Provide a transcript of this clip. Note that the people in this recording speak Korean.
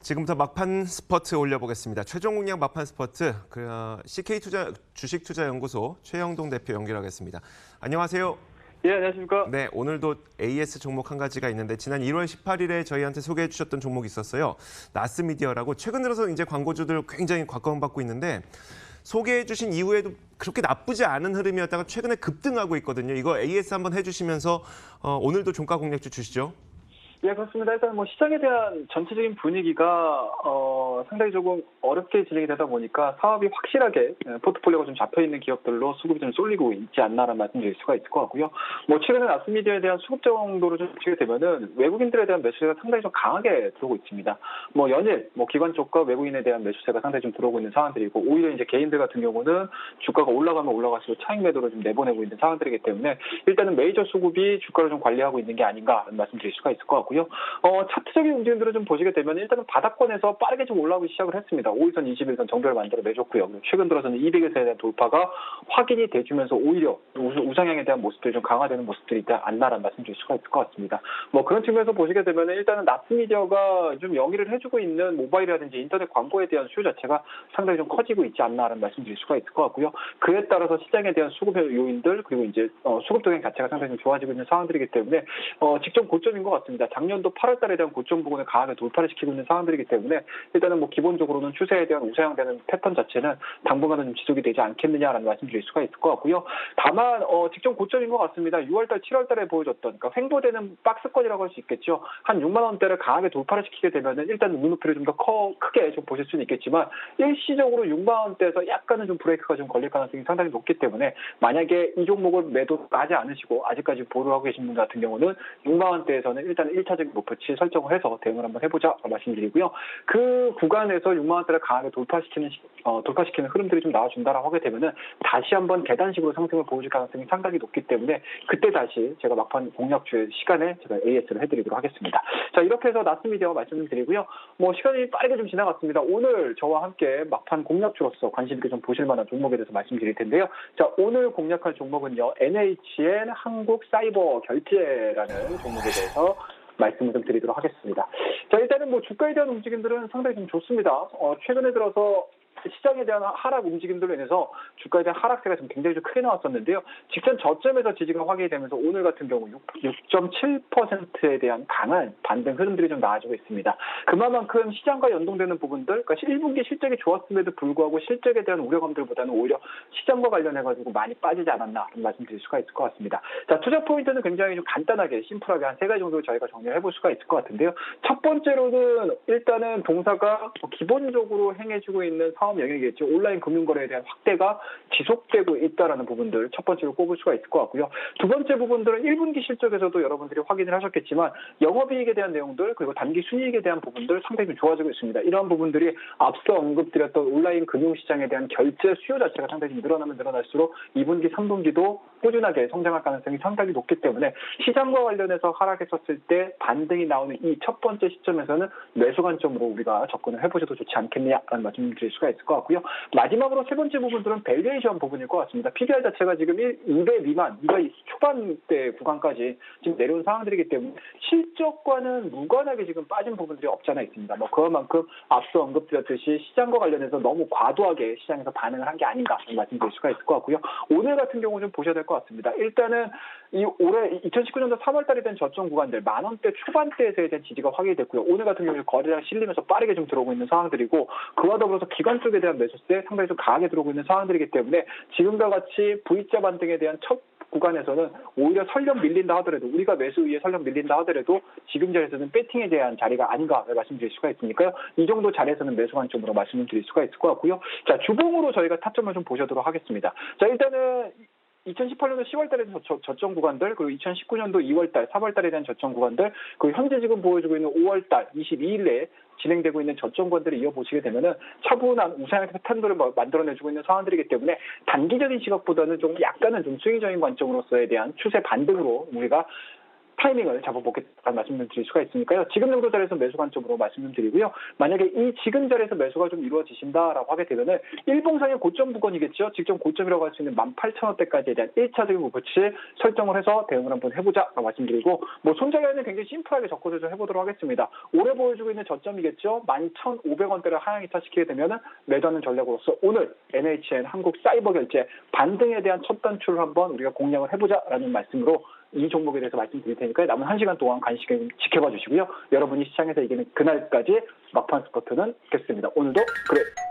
지금부터 막판 스퍼트 올려보겠습니다. 최종 공략 막판 스퍼트 CK 주식투자연구소 최영동 대표 연결하겠습니다. 안녕하세요. 예, 안녕하십니까. 네, 오늘도 AS 종목 한 가지가 있는데 지난 1월 18일에 저희한테 소개해 주셨던 종목이 있었어요. 나스미디어라고 최근 들어서 이제 광고주들 굉장히 곽광받고 있는데 소개해 주신 이후에도 그렇게 나쁘지 않은 흐름이었다가 최근에 급등하고 있거든요. 이거 AS 한번 해주시면서 오늘도 종가 공략주 주시죠. 예, 그렇습니다. 일단 시장에 대한 전체적인 분위기가 상당히 조금 어렵게 진행이 되다 보니까 사업이 확실하게 포트폴리오가 좀 잡혀 있는 기업들로 수급이 좀 쏠리고 있지 않나라는 말씀드릴 수가 있을 것 같고요. 최근에 나스미디어에 대한 수급 정도로 좀 보시게 되면은 외국인들에 대한 매수세가 상당히 좀 강하게 들어오고 있습니다. 연일 기관 쪽과 외국인에 대한 매수세가 상당히 좀 들어오고 있는 상황들이고, 오히려 이제 개인들 같은 경우는 주가가 올라가면 올라갈수록 차익 매도를 좀 내보내고 있는 상황들이기 때문에 일단은 메이저 수급이 주가를 좀 관리하고 있는 게 아닌가라는 말씀드릴 수가 있을 것 같고요. 차트적인 움직임들을 좀 보시게 되면 일단은 바닥권에서 빠르게 좀 올라오기 시작을 했습니다. 5일선, 21선 정배를 만들어 내줬고요. 최근 들어서는 200일선에 대한 돌파가 확인이 돼주면서 오히려 우상향에 대한 모습들이 좀 강화되는 모습들이 있지 않나라는 말씀드릴 수가 있을 것 같습니다. 그런 측면에서 보시게 되면 일단은 나스미디어가 좀 영위를 해주고 있는 모바일이라든지 인터넷 광고에 대한 수요 자체가 상당히 좀 커지고 있지 않나라는 말씀드릴 수가 있을 것 같고요. 그에 따라서 시장에 대한 수급 요인들, 그리고 이제 수급 동향 자체가 상당히 좀 좋아지고 있는 상황들이기 때문에 직전 고점인 것 같습니다. 작년도 8월 달에 대한 고점 부분을 강하게 돌파를 시키고 있는 상황들이기 때문에 일단은 기본적으로는 추세에 대한 우상향되는 패턴 자체는 당분간은 좀 지속이 되지 않겠느냐라는 말씀드릴 수가 있을 것 같고요. 다만 직전 고점인 것 같습니다. 6월 달, 7월 달에 보여줬던, 그러니까 횡보되는 박스권이라고 할 수 있겠죠. 한 6만 원대를 강하게 돌파를 시키게 되면은 일단 눈높이를 좀 더 크게 좀 보실 수는 있겠지만 일시적으로 6만 원대에서 약간은 좀 브레이크가 좀 걸릴 가능성이 상당히 높기 때문에 만약에 이 종목을 매도하지 않으시고 아직까지 보유하고 계신 분들 같은 경우는 6만 원대에서는 일단 1차적인 목표치 설정을 해서 대응을 한번 해보자 말씀드리고요. 그 구간에서 6만 원대를 강하게 돌파시키는 흐름들이 좀 나와준다라고 하게 되면은 다시 한번 계단식으로 상승을 보여줄 가능성이 상당히 높기 때문에 그때 다시 제가 막판 공략주의 시간에 제가 AS를 해드리도록 하겠습니다. 자, 이렇게 해서 나스미디어 말씀드리고요. 시간이 빠르게 좀 지나갔습니다. 오늘 저와 함께 막판 공략주로서 관심 있게 좀 보실 만한 종목에 대해서 말씀드릴 텐데요. 자, 오늘 공략할 종목은요, NHN 한국사이버결제라는 종목에 대해서 말씀을 좀 드리도록 하겠습니다. 자, 일단은 주가에 대한 움직임들은 상당히 좀 좋습니다. 최근에 들어서 시장에 대한 하락 움직임들로 인해서 주가에 대한 하락세가 좀 굉장히 좀 크게 나왔었는데요. 직전 저점에서 지지가 확인이 되면서 오늘 같은 경우 6.7%에 대한 강한 반등 흐름들이 좀 나와지고 있습니다. 그만큼 시장과 연동되는 부분들, 그러니까 1분기 실적이 좋았음에도 불구하고 실적에 대한 우려감들보다는 오히려 시장과 관련해가지고 많이 빠지지 않았나 말씀드릴 수가 있을 것 같습니다. 자, 투자 포인트는 굉장히 좀 간단하게 심플하게 한 3가지 정도 저희가 정리를 해볼 수가 있을 것 같은데요. 첫 번째로는 일단은 동사가 기본적으로 행해주고 있는 사업 영역이겠죠. 온라인 금융거래에 대한 확대가 지속되고 있다는 부분들 첫 번째로 꼽을 수가 있을 것 같고요. 두 번째 부분들은 1분기 실적에서도 여러분들이 확인을 하셨겠지만 영업이익에 대한 내용들, 그리고 단기 순이익에 대한 부분들 상당히 좀 좋아지고 있습니다. 이러한 부분들이 앞서 언급드렸던 온라인 금융시장에 대한 결제 수요 자체가 상당히 좀 늘어나면 늘어날수록 2분기, 3분기도 꾸준하게 성장할 가능성이 상당히 높기 때문에 시장과 관련해서 하락했었을 때 반등이 나오는 이 첫 번째 시점에서는 매수 관점으로 우리가 접근을 해보셔도 좋지 않겠느냐라는 말씀을 드릴 수가 있을 것 같고요. 마지막으로 세 번째 부분들은 밸류에이션 부분일 것 같습니다. PBR 자체가 지금 2배 미만, 2배 초반대 구간까지 지금 내려온 상황들이기 때문에 실적과는 무관하게 지금 빠진 부분들이 없지 않아 있습니다. 그만큼 앞서 언급드렸듯이 시장과 관련해서 너무 과도하게 시장에서 반응을 한 게 아닌가 말씀드릴 수가 있을 것 같고요. 오늘 같은 경우 좀 보셔야 될 것 같습니다. 일단은 올해 2019년도 3월 달에 된 저점 구간들 만 원대 초반대에서에 대한 지지가 확인이 됐고요. 오늘 같은 경우 거래량 실리면서 빠르게 좀 들어오고 있는 상황들이고, 그와 더불어서 기관 쪽에 대한 매수세 상당히 좀 강하게 들어오고 있는 상황들이기 때문에 지금과 같이 V자 반등에 대한 첫 구간에서는 오히려 설령 밀린다 하더라도, 우리가 매수 위에 설령 밀린다 하더라도 지금 자리에서는 배팅에 대한 자리가 아닌가 말씀드릴 수가 있으니까요. 이 정도 자리에서는 매수 관점으로 말씀을 드릴 수가 있을 것 같고요. 자, 주봉으로 저희가 타점을 좀 보셔도록 하겠습니다. 자, 일단은 2018년도 10월 달에 대한 저점 구간들, 그리고 2019년도 2월 달, 4월 달에 대한 저점 구간들, 그리고 현재 지금 보여주고 있는 5월 달 22일에 진행되고 있는 저점 구간들을 이어보시게 되면은 차분한 우상향 패턴들을 만들어내주고 있는 상황들이기 때문에 단기적인 시각보다는 좀 약간은 좀 수익적인 관점으로서에 대한 추세 반등으로 우리가 타이밍을 잡아보겠다는 말씀을 드릴 수가 있으니까요. 지금 정도 자리에서 매수 관점으로 말씀을 드리고요. 만약에 이 지금 자리에서 매수가 좀 이루어지신다라고 하게 되면은 일봉상의 고점 부근이겠죠. 직접 고점이라고 할 수 있는 18,000원대까지에 대한 1차적인 목표치 설정을 해서 대응을 한번 해보자라고 말씀드리고 뭐 손절에는 굉장히 심플하게 접근을 좀 해보도록 하겠습니다. 올해 보여주고 있는 저점이겠죠. 11,500원대를 하향 이탈시키게 되면은 매도하는 전략으로서 오늘 NHN 한국사이버결제 반등에 대한 첫 단추를 한번 우리가 공략을 해보자라는 말씀으로 이 종목에 대해서 말씀드릴 테니까 남은 1시간 동안 간신히 지켜봐 주시고요. 여러분이 시장에서 이기는 그날까지 막판 스쿼트는 겠습니다. 오늘도 그래.